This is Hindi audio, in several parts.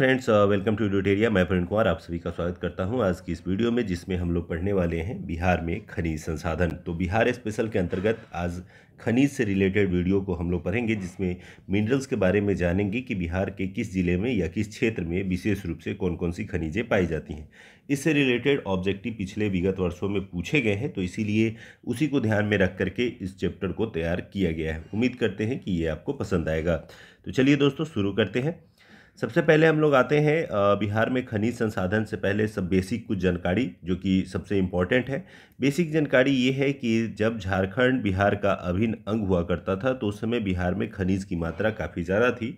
Friends, welcome to ड्यूटेरिया। मैं प्रवीण कुमार आप सभी का स्वागत करता हूं आज की इस वीडियो में, जिसमें हम लोग पढ़ने वाले हैं बिहार में खनिज संसाधन। तो बिहार स्पेशल के अंतर्गत आज खनिज से रिलेटेड वीडियो को हम लोग पढ़ेंगे, जिसमें मिनरल्स के बारे में जानेंगे कि बिहार के किस जिले में या किस क्षेत्र में विशेष रूप से कौन कौन सी खनिजें पाई जाती हैं। इससे रिलेटेड ऑब्जेक्टिव पिछले विगत वर्षों में पूछे गए हैं, तो इसीलिए उसी को ध्यान में रख करके इस चैप्टर को तैयार किया गया है। उम्मीद करते हैं कि ये आपको पसंद आएगा। तो चलिए दोस्तों, शुरू करते हैं। सबसे पहले हम लोग आते हैं बिहार में खनिज संसाधन से पहले सब बेसिक कुछ जानकारी जो कि सबसे इम्पॉर्टेंट है। बेसिक जानकारी ये है कि जब झारखंड बिहार का अभिन्न अंग हुआ करता था तो उस समय बिहार में खनिज की मात्रा काफ़ी ज़्यादा थी,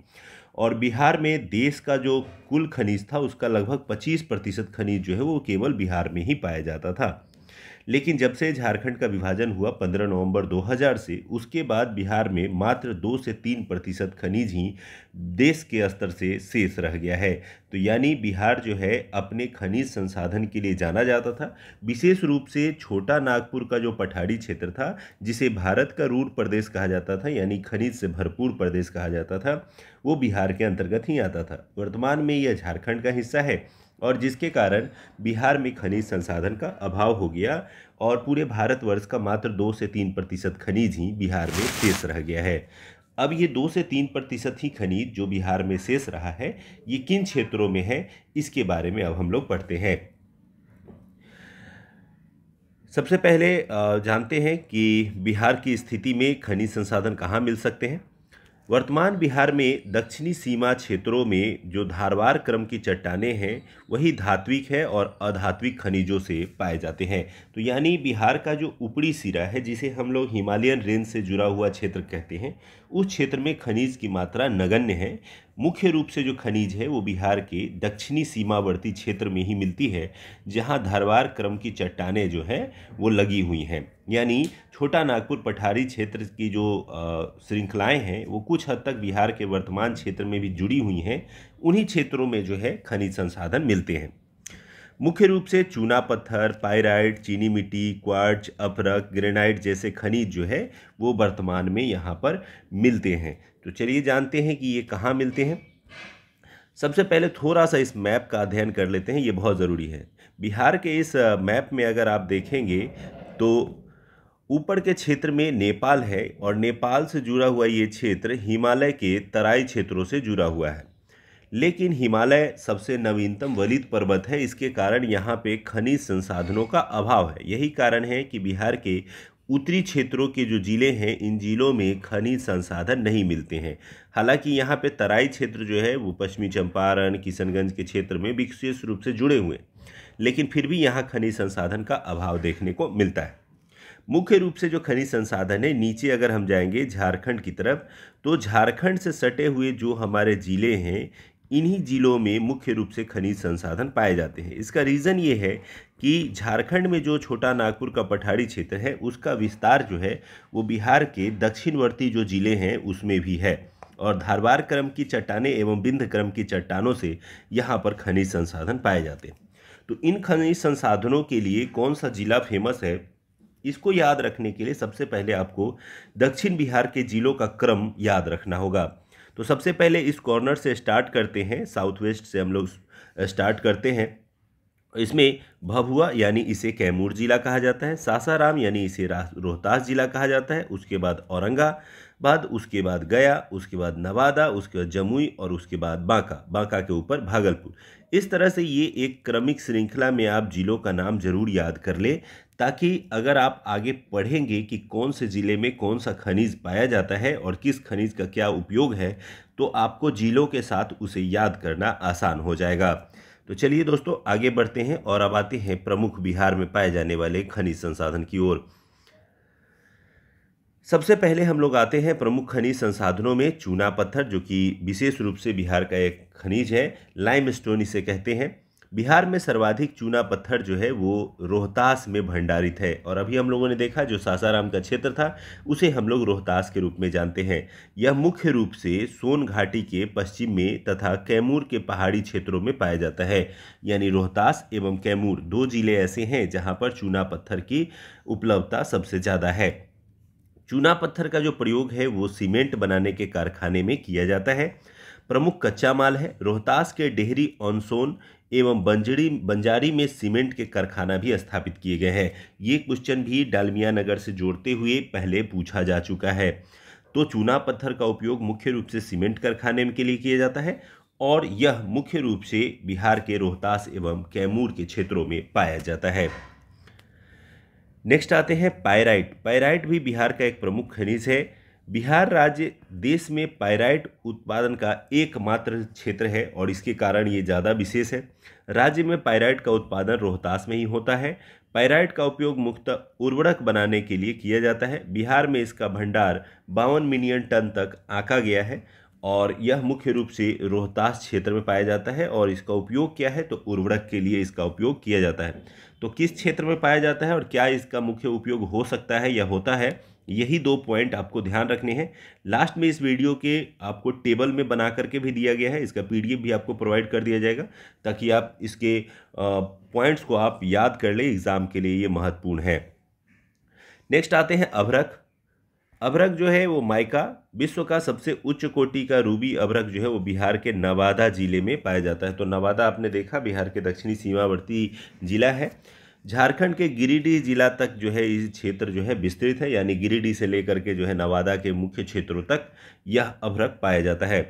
और बिहार में देश का जो कुल खनिज था उसका लगभग 25% खनिज जो है वो केवल बिहार में ही पाया जाता था। लेकिन जब से झारखंड का विभाजन हुआ 15 नवंबर 2000 से, उसके बाद बिहार में मात्र 2 से 3% खनिज ही देश के स्तर से शेष रह गया है। तो यानी बिहार जो है अपने खनिज संसाधन के लिए जाना जाता था। विशेष रूप से छोटा नागपुर का जो पठारी क्षेत्र था, जिसे भारत का रूर प्रदेश कहा जाता था, यानी खनिज से भरपूर प्रदेश कहा जाता था, वो बिहार के अंतर्गत ही आता था। वर्तमान में यह झारखंड का हिस्सा है, और जिसके कारण बिहार में खनिज संसाधन का अभाव हो गया और पूरे भारतवर्ष का मात्र 2 से 3% खनिज ही बिहार में शेष रह गया है। अब ये 2 से 3% ही खनिज जो बिहार में शेष रहा है, ये किन क्षेत्रों में है, इसके बारे में अब हम लोग पढ़ते हैं। सबसे पहले जानते हैं कि बिहार की स्थिति में खनिज संसाधन कहाँ मिल सकते हैं। वर्तमान बिहार में दक्षिणी सीमा क्षेत्रों में जो धारवार क्रम की चट्टानें हैं वही धात्विक है और अधात्विक खनिजों से पाए जाते हैं। तो यानी बिहार का जो ऊपरी सिरा है, जिसे हम लोग हिमालयन रेंज से जुड़ा हुआ क्षेत्र कहते हैं, उस क्षेत्र में खनिज की मात्रा नगण्य है। मुख्य रूप से जो खनिज है वो बिहार के दक्षिणी सीमावर्ती क्षेत्र में ही मिलती है, जहां धारवार क्रम की चट्टानें जो है वो लगी हुई हैं। यानी छोटा नागपुर पठारी क्षेत्र की जो श्रृंखलाएं हैं वो कुछ हद तक बिहार के वर्तमान क्षेत्र में भी जुड़ी हुई हैं। उन्हीं क्षेत्रों में जो है खनिज संसाधन मिलते हैं। मुख्य रूप से चूना पत्थर, पाइराइट, चीनी मिट्टी, क्वार्ट्ज, अपरक, ग्रेनाइट जैसे खनिज जो है वो वर्तमान में यहाँ पर मिलते हैं। तो चलिए जानते हैं कि ये कहाँ मिलते हैं। सबसे पहले थोड़ा सा इस मैप का अध्ययन कर लेते हैं, ये बहुत ज़रूरी है। बिहार के इस मैप में अगर आप देखेंगे तो ऊपर के क्षेत्र में नेपाल है, और नेपाल से जुड़ा हुआ ये क्षेत्र हिमालय के तराई क्षेत्रों से जुड़ा हुआ है। लेकिन हिमालय सबसे नवीनतम वलित पर्वत है, इसके कारण यहाँ पे खनिज संसाधनों का अभाव है। यही कारण है कि बिहार के उत्तरी क्षेत्रों के जो जिले हैं, इन जिलों में खनिज संसाधन नहीं मिलते हैं। हालांकि यहाँ पे तराई क्षेत्र जो है वो पश्चिमी चंपारण, किशनगंज के क्षेत्र में विशेष रूप से जुड़े हुए हैं, लेकिन फिर भी यहाँ खनिज संसाधन का अभाव देखने को मिलता है। मुख्य रूप से जो खनिज संसाधन है, नीचे अगर हम जाएंगे झारखंड की तरफ, तो झारखंड से सटे हुए जो हमारे जिले हैं, इन्हीं जिलों में मुख्य रूप से खनिज संसाधन पाए जाते हैं। इसका रीज़न ये है कि झारखंड में जो छोटा नागपुर का पठारी क्षेत्र है उसका विस्तार जो है वो बिहार के दक्षिणवर्ती जो जिले हैं उसमें भी है, और धारवार क्रम की चट्टानें एवं विंध्य क्रम की चट्टानों से यहाँ पर खनिज संसाधन पाए जाते हैं। तो इन खनिज संसाधनों के लिए कौन सा जिला फेमस है, इसको याद रखने के लिए सबसे पहले आपको दक्षिण बिहार के जिलों का क्रम याद रखना होगा। तो सबसे पहले इस कॉर्नर से स्टार्ट करते हैं, साउथ वेस्ट से हम लोग स्टार्ट करते हैं। इसमें भभुआ यानी इसे कैमूर जिला कहा जाता है, सासाराम यानी इसे रोहतास जिला कहा जाता है, उसके बाद औरंगाबाद, उसके बाद गया, उसके बाद नवादा, उसके बाद जमुई, और उसके बाद बांका के ऊपर भागलपुर। इस तरह से ये एक क्रमिक श्रृंखला में आप जिलों का नाम जरूर याद कर ले, ताकि अगर आप आगे पढ़ेंगे कि कौन से ज़िले में कौन सा खनिज पाया जाता है और किस खनिज का क्या उपयोग है, तो आपको जिलों के साथ उसे याद करना आसान हो जाएगा। तो चलिए दोस्तों, आगे बढ़ते हैं और अब आते हैं प्रमुख बिहार में पाए जाने वाले खनिज संसाधन की ओर। सबसे पहले हम लोग आते हैं प्रमुख खनिज संसाधनों में चूना पत्थर, जो कि विशेष रूप से बिहार का एक खनिज है। लाइमस्टोन इसे कहते हैं। बिहार में सर्वाधिक चूना पत्थर जो है वो रोहतास में भंडारित है, और अभी हम लोगों ने देखा जो सासाराम का क्षेत्र था उसे हम लोग रोहतास के रूप में जानते हैं। यह मुख्य रूप से सोन घाटी के पश्चिम में तथा कैमूर के पहाड़ी क्षेत्रों में पाया जाता है। यानी रोहतास एवं कैमूर 2 जिले ऐसे हैं जहां पर चूना पत्थर की उपलब्धता सबसे ज़्यादा है। चूना पत्थर का जो प्रयोग है वो सीमेंट बनाने के कारखाने में किया जाता है। प्रमुख कच्चा माल है। रोहतास के डेहरी ऑनसोन एवं बंजारी में सीमेंट के कारखाना भी स्थापित किए गए हैं। ये क्वेश्चन भी डालमिया नगर से जोड़ते हुए पहले पूछा जा चुका है। तो चूना पत्थर का उपयोग मुख्य रूप से सीमेंट कारखाने के लिए किया जाता है और यह मुख्य रूप से बिहार के रोहतास एवं कैमूर के क्षेत्रों में पाया जाता है। नेक्स्ट आते हैं पायराइट। पायराइट भी बिहार का एक प्रमुख खनिज है। बिहार राज्य देश में पायराइट उत्पादन का एकमात्र क्षेत्र है और इसके कारण ये ज़्यादा विशेष है। राज्य में पायराइट का उत्पादन रोहतास में ही होता है। पायराइट का उपयोग मुख्यतः उर्वरक बनाने के लिए किया जाता है। बिहार में इसका भंडार 52 मिलियन टन तक आंका गया है और यह मुख्य रूप से रोहतास क्षेत्र में पाया जाता है। और इसका उपयोग क्या है, तो उर्वरक के लिए इसका उपयोग किया जाता है। तो किस क्षेत्र में पाया जाता है और क्या इसका मुख्य उपयोग हो सकता है या होता है, यही 2 पॉइंट आपको ध्यान रखने हैं। लास्ट में इस वीडियो के आपको टेबल में बना करके भी दिया गया है, इसका पीडीएफ भी आपको प्रोवाइड कर दिया जाएगा ताकि आप इसके पॉइंट्स को आप याद कर लें, एग्जाम के लिए ये महत्वपूर्ण है। नेक्स्ट आते हैं अभ्रक। अभ्रक जो है वो माइका, विश्व का सबसे उच्च कोटि का रूबी अभ्रक जो है वो बिहार के नवादा जिले में पाया जाता है। तो नवादा आपने देखा बिहार के दक्षिणी सीमावर्ती जिला है। झारखंड के गिरिडीह जिला तक जो है इस क्षेत्र जो है विस्तृत है, यानी गिरिडीह से लेकर के जो है नवादा के मुख्य क्षेत्रों तक यह अभ्रक पाया जाता है।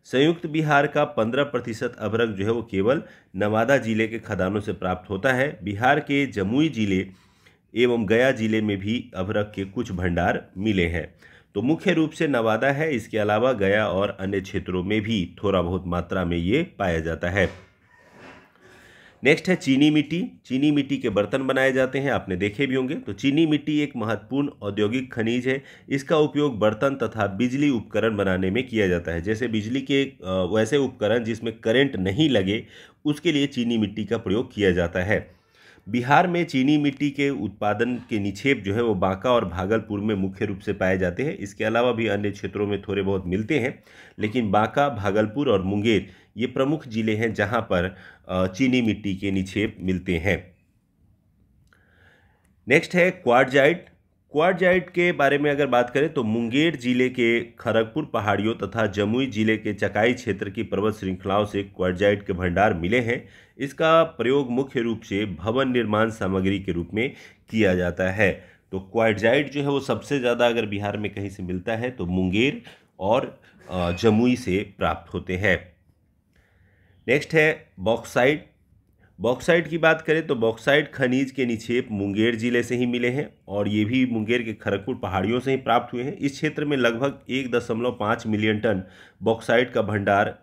संयुक्त बिहार का 15% अभ्रक जो है वो केवल नवादा जिले के खदानों से प्राप्त होता है। बिहार के जमुई जिले एवं गया जिले में भी अभ्रक के कुछ भंडार मिले हैं। तो मुख्य रूप से नवादा है, इसके अलावा गया और अन्य क्षेत्रों में भी थोड़ा बहुत मात्रा में ये पाया जाता है। नेक्स्ट है चीनी मिट्टी। चीनी मिट्टी के बर्तन बनाए जाते हैं, आपने देखे भी होंगे। तो चीनी मिट्टी एक महत्वपूर्ण औद्योगिक खनिज है। इसका उपयोग बर्तन तथा बिजली उपकरण बनाने में किया जाता है। जैसे बिजली के वैसे उपकरण जिसमें करंट नहीं लगे, उसके लिए चीनी मिट्टी का प्रयोग किया जाता है। बिहार में चीनी मिट्टी के उत्पादन के निक्षेप जो है वो बांका और भागलपुर में मुख्य रूप से पाए जाते हैं। इसके अलावा भी अन्य क्षेत्रों में थोड़े बहुत मिलते हैं, लेकिन बांका, भागलपुर और मुंगेर ये प्रमुख जिले हैं जहां पर चीनी मिट्टी के निक्षेप मिलते हैं। नेक्स्ट है क्वार्टजाइट। क्वार्टजाइट के बारे में अगर बात करें तो मुंगेर जिले के खड़गपुर पहाड़ियों तथा जमुई जिले के चकाई क्षेत्र की पर्वत श्रृंखलाओं से क्वार्टजाइट के भंडार मिले हैं। इसका प्रयोग मुख्य रूप से भवन निर्माण सामग्री के रूप में किया जाता है। तो क्वार्टजाइट जो है वो सबसे ज़्यादा अगर बिहार में कहीं से मिलता है तो मुंगेर और जमुई से प्राप्त होते हैं। नेक्स्ट है बॉक्साइट। बॉक्साइट की बात करें तो बॉक्साइट खनिज के निक्षेप मुंगेर जिले से ही मिले हैं और ये भी मुंगेर के खड़गपुर पहाड़ियों से ही प्राप्त हुए हैं। इस क्षेत्र में लगभग 1.5 मिलियन टन बॉक्साइट का भंडार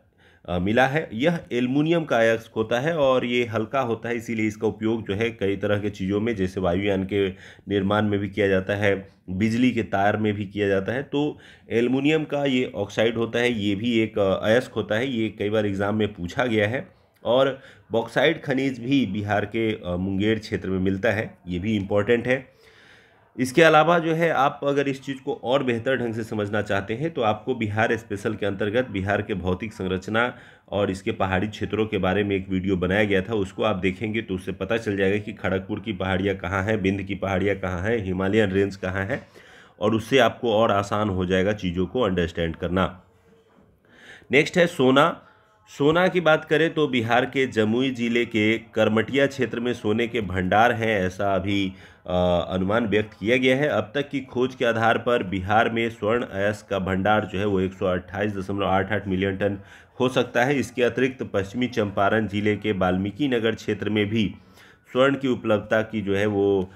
मिला है। यह एल्युमिनियम का अयस्क होता है और ये हल्का होता है, इसीलिए इसका उपयोग जो है कई तरह के चीज़ों में, जैसे वायुयान के निर्माण में भी किया जाता है, बिजली के तार में भी किया जाता है। तो एल्युमिनियम का ये ऑक्साइड होता है, ये भी एक अयस्क होता है, ये कई बार एग्जाम में पूछा गया है। और बॉक्साइट खनिज भी बिहार के मुंगेर क्षेत्र में मिलता है, ये भी इम्पॉर्टेंट है। इसके अलावा जो है आप अगर इस चीज़ को और बेहतर ढंग से समझना चाहते हैं तो आपको बिहार स्पेशल के अंतर्गत बिहार के भौतिक संरचना और इसके पहाड़ी क्षेत्रों के बारे में एक वीडियो बनाया गया था, उसको आप देखेंगे तो उससे पता चल जाएगा कि खड़गपुर की पहाड़ियाँ कहाँ हैं, बिंद की पहाड़ियाँ कहाँ हैं, हिमालयन रेंज कहाँ है, और उससे आपको और आसान हो जाएगा चीज़ों को अंडरस्टैंड करना। नेक्स्ट है सोना। सोना की बात करें तो बिहार के जमुई जिले के करमटिया क्षेत्र में सोने के भंडार हैं, ऐसा अभी अनुमान व्यक्त किया गया है। अब तक की खोज के आधार पर बिहार में स्वर्ण अयस्क का भंडार जो है वो 128.88 मिलियन टन हो सकता है। इसके अतिरिक्त पश्चिमी चंपारण जिले के वाल्मीकि नगर क्षेत्र में भी स्वर्ण की उपलब्धता की जो है वो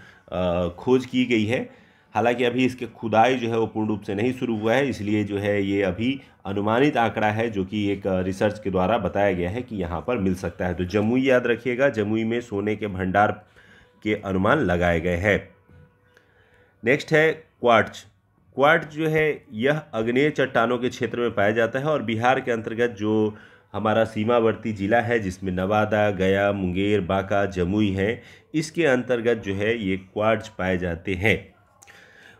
खोज की गई है। हालांकि अभी इसके खुदाई जो है वो पूर्ण रूप से नहीं शुरू हुआ है, इसलिए जो है ये अभी अनुमानित आंकड़ा है जो कि एक रिसर्च के द्वारा बताया गया है कि यहाँ पर मिल सकता है। तो जमुई याद रखिएगा, जमुई में सोने के भंडार के अनुमान लगाए गए हैं। नेक्स्ट है क्वार्ट्ज। क्वार्ट्ज जो है यह आग्नेय चट्टानों के क्षेत्र में पाया जाता है और बिहार के अंतर्गत जो हमारा सीमावर्ती जिला है जिसमें नवादा, गया, मुंगेर, बांका, जमुई है, इसके अंतर्गत जो है ये क्वार्ट्ज पाए जाते हैं।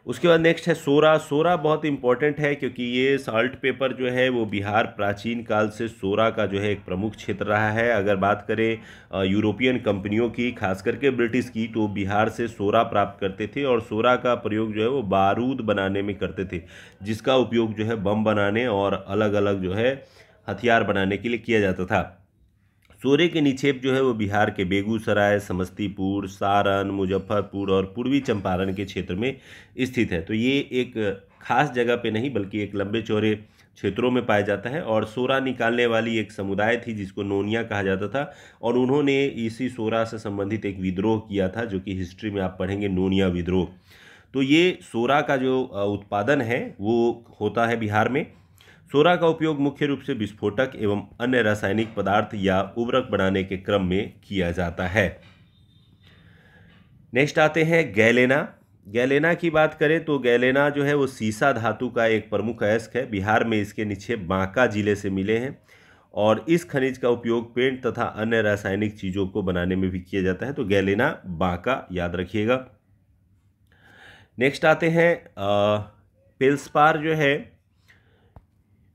उसके बाद नेक्स्ट है सोरा। सोरा बहुत इंपॉर्टेंट है क्योंकि ये साल्ट पेपर जो है वो बिहार प्राचीन काल से सोरा का जो है एक प्रमुख क्षेत्र रहा है। अगर बात करें यूरोपियन कंपनियों की, खास करके ब्रिटिश की, तो बिहार से सोरा प्राप्त करते थे और सोरा का प्रयोग जो है वो बारूद बनाने में करते थे, जिसका उपयोग जो है बम बनाने और अलग अलग जो है हथियार बनाने के लिए किया जाता था। सोरे के निक्षेप जो है वो बिहार के बेगूसराय, समस्तीपुर, सारण, मुजफ्फरपुर और पूर्वी चंपारण के क्षेत्र में स्थित है। तो ये एक खास जगह पे नहीं बल्कि एक लंबे चौड़े क्षेत्रों में पाया जाता है। और सोरा निकालने वाली एक समुदाय थी जिसको नोनिया कहा जाता था, और उन्होंने इसी सोरा से संबंधित एक विद्रोह किया था जो कि हिस्ट्री में आप पढ़ेंगे, नोनिया विद्रोह। तो ये सोरा का जो उत्पादन है वो होता है बिहार में। सोरा का उपयोग मुख्य रूप से विस्फोटक एवं अन्य रासायनिक पदार्थ या उर्वरक बनाने के क्रम में किया जाता है। नेक्स्ट आते हैं गैलेना। गैलेना की बात करें तो गैलेना जो है वो सीसा धातु का एक प्रमुख अयस्क है। बिहार में इसके निक्षेप बांका जिले से मिले हैं, और इस खनिज का उपयोग पेंट तथा अन्य रासायनिक चीज़ों को बनाने में भी किया जाता है। तो गैलेना बांका याद रखिएगा। नेक्स्ट आते हैं फेल्सपार जो है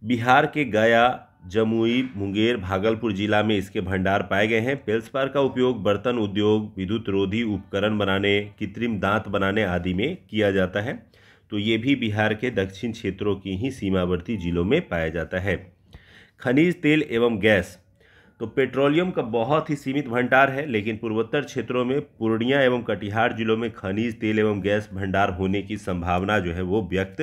बिहार के गया, जमुई, मुंगेर, भागलपुर जिला में इसके भंडार पाए गए हैं। फेल्सपार का उपयोग बर्तन उद्योग, विद्युत रोधी उपकरण बनाने, कृत्रिम दांत बनाने आदि में किया जाता है। तो ये भी बिहार के दक्षिण क्षेत्रों की ही सीमावर्ती जिलों में पाया जाता है। खनिज तेल एवं गैस, तो पेट्रोलियम का बहुत ही सीमित भंडार है, लेकिन पूर्वोत्तर क्षेत्रों में पूर्णिया एवं कटिहार जिलों में खनिज तेल एवं गैस भंडार होने की संभावना जो है वो व्यक्त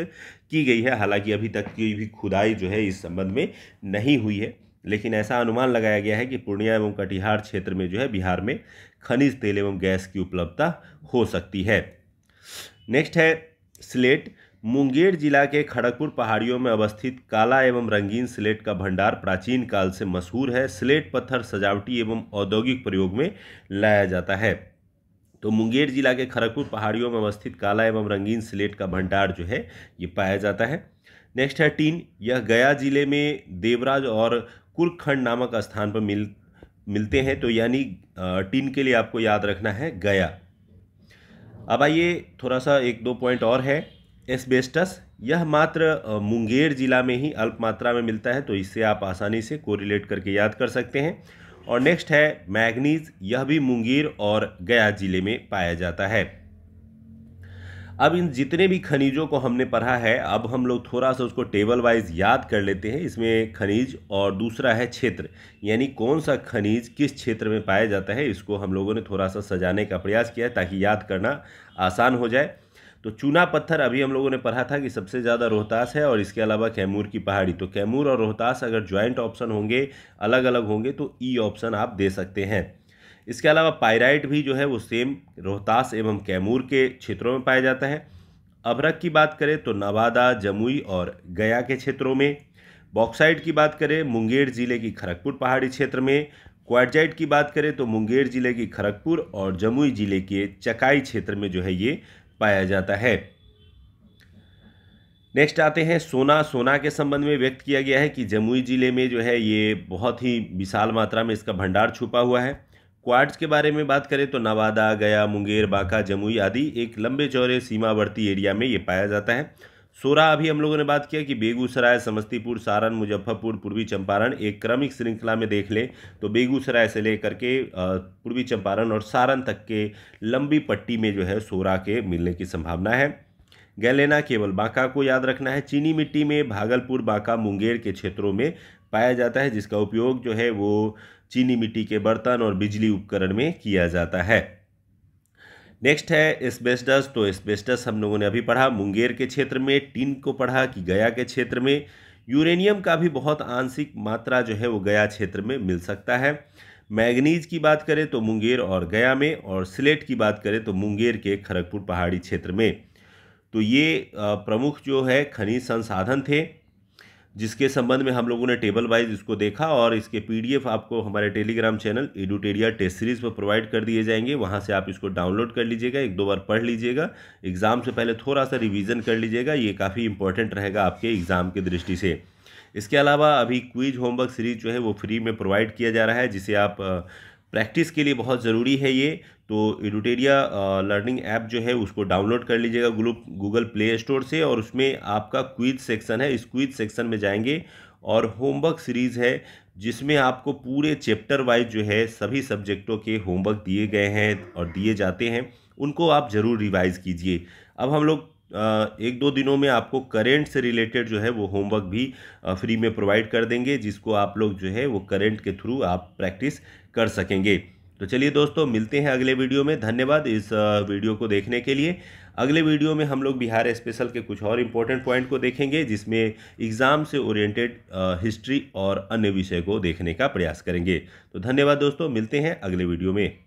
की गई है। हालांकि अभी तक की भी खुदाई जो है इस संबंध में नहीं हुई है, लेकिन ऐसा अनुमान लगाया गया है कि पूर्णिया एवं कटिहार क्षेत्र में जो है बिहार में खनिज तेल एवं गैस की उपलब्धता हो सकती है। नेक्स्ट है स्लेट। मुंगेर जिला के खड़गपुर पहाड़ियों में अवस्थित काला एवं रंगीन स्लेट का भंडार प्राचीन काल से मशहूर है। स्लेट पत्थर सजावटी एवं औद्योगिक प्रयोग में लाया जाता है। तो मुंगेर जिला के खड़गपुर पहाड़ियों में अवस्थित काला एवं रंगीन स्लेट का भंडार जो है ये पाया जाता है। नेक्स्ट है टीन। यह गया जिले में देवराज और कुरखंड नामक स्थान पर मिलते हैं। तो यानी टीन के लिए आपको याद रखना है गया। अब आइए थोड़ा सा एक दो पॉइंट और है। एस्बेस्टस, यह मात्र मुंगेर जिला में ही अल्प मात्रा में मिलता है, तो इससे आप आसानी से कोरिलेट करके याद कर सकते हैं। और नेक्स्ट है मैग्नीज। यह भी मुंगेर और गया जिले में पाया जाता है। अब इन जितने भी खनिजों को हमने पढ़ा है, अब हम लोग थोड़ा सा उसको टेबल वाइज याद कर लेते हैं। इसमें खनिज और दूसरा है क्षेत्र, यानी कौन सा खनिज किस क्षेत्र में पाया जाता है, इसको हम लोगों ने थोड़ा सा सजाने का प्रयास किया है ताकि याद करना आसान हो जाए। तो चूना पत्थर अभी हम लोगों ने पढ़ा था कि सबसे ज़्यादा रोहतास है, और इसके अलावा कैमूर की पहाड़ी। तो कैमूर और रोहतास अगर ज्वाइंट ऑप्शन होंगे, अलग अलग होंगे, तो ई ऑप्शन आप दे सकते हैं। इसके अलावा पाइराइट भी जो है वो सेम रोहतास एवं कैमूर के क्षेत्रों में पाया जाता है। अभ्रक की बात करें तो नवादा, जमुई और गया के क्षेत्रों में। बॉक्साइट की बात करें मुंगेर जिले की खड़गपुर पहाड़ी क्षेत्र में। क्वार्टजाइट की बात करें तो मुंगेर जिले की खड़गपुर और जमुई जिले के चकाई क्षेत्र में जो है ये पाया जाता है। नेक्स्ट आते हैं सोना। सोना के संबंध में व्यक्त किया गया है कि जमुई जिले में जो है ये बहुत ही विशाल मात्रा में इसका भंडार छुपा हुआ है। क्वार्ट्ज के बारे में बात करें तो नवादा, गया, मुंगेर, बांका, जमुई आदि एक लंबे चौड़े सीमावर्ती एरिया में ये पाया जाता है। सोरा अभी हम लोगों ने बात किया कि बेगूसराय, समस्तीपुर, सारण, मुजफ्फरपुर, पूर्वी चंपारण एक क्रमिक श्रृंखला में देख लें तो बेगूसराय से लेकर के पूर्वी चंपारण और सारण तक के लंबी पट्टी में जो है सोरा के मिलने की संभावना है। गैलेना केवल बांका को याद रखना है। चीनी मिट्टी में भागलपुर, बांका, मुंगेर के क्षेत्रों में पाया जाता है, जिसका उपयोग जो है वो चीनी मिट्टी के बर्तन और बिजली उपकरण में किया जाता है। नेक्स्ट है एस्बेस्टस। तो एस्बेस्टस हम लोगों ने अभी पढ़ा मुंगेर के क्षेत्र में। टिन को पढ़ा कि गया के क्षेत्र में। यूरेनियम का भी बहुत आंशिक मात्रा जो है वो गया क्षेत्र में मिल सकता है। मैग्नीज की बात करें तो मुंगेर और गया में, और स्लेट की बात करें तो मुंगेर के खड़गपुर पहाड़ी क्षेत्र में। तो ये प्रमुख जो है खनिज संसाधन थे जिसके संबंध में हम लोगों ने टेबल वाइज इसको देखा, और इसके पीडीएफ आपको हमारे टेलीग्राम चैनल एडुटेरिया टेस्ट सीरीज पर प्रोवाइड कर दिए जाएंगे। वहां से आप इसको डाउनलोड कर लीजिएगा, एक दो बार पढ़ लीजिएगा, एग्ज़ाम से पहले थोड़ा सा रिवीजन कर लीजिएगा, ये काफ़ी इंपॉर्टेंट रहेगा आपके एग्ज़ाम की दृष्टि से। इसके अलावा अभी क्विज होमवर्क सीरीज जो है वो फ्री में प्रोवाइड किया जा रहा है, जिसे आप प्रैक्टिस के लिए बहुत ज़रूरी है ये। तो एडुटेरिया लर्निंग ऐप जो है उसको डाउनलोड कर लीजिएगा गूगल प्ले स्टोर से, और उसमें आपका क्विज सेक्शन है, इस क्विज सेक्शन में जाएंगे और होमवर्क सीरीज़ है जिसमें आपको पूरे चैप्टर वाइज जो है सभी सब्जेक्टों के होमवर्क दिए गए हैं और दिए जाते हैं, उनको आप ज़रूर रिवाइज़ कीजिए। अब हम लोग एक दो दिनों में आपको करंट से रिलेटेड जो है वो होमवर्क भी फ्री में प्रोवाइड कर देंगे, जिसको आप लोग जो है वो करंट के थ्रू आप प्रैक्टिस कर सकेंगे। तो चलिए दोस्तों, मिलते हैं अगले वीडियो में। धन्यवाद इस वीडियो को देखने के लिए। अगले वीडियो में हम लोग बिहार स्पेशल के कुछ और इम्पोर्टेंट पॉइंट को देखेंगे, जिसमें एग्ज़ाम से ओरिएंटेड हिस्ट्री और अन्य विषय को देखने का प्रयास करेंगे। तो धन्यवाद दोस्तों, मिलते हैं अगले वीडियो में।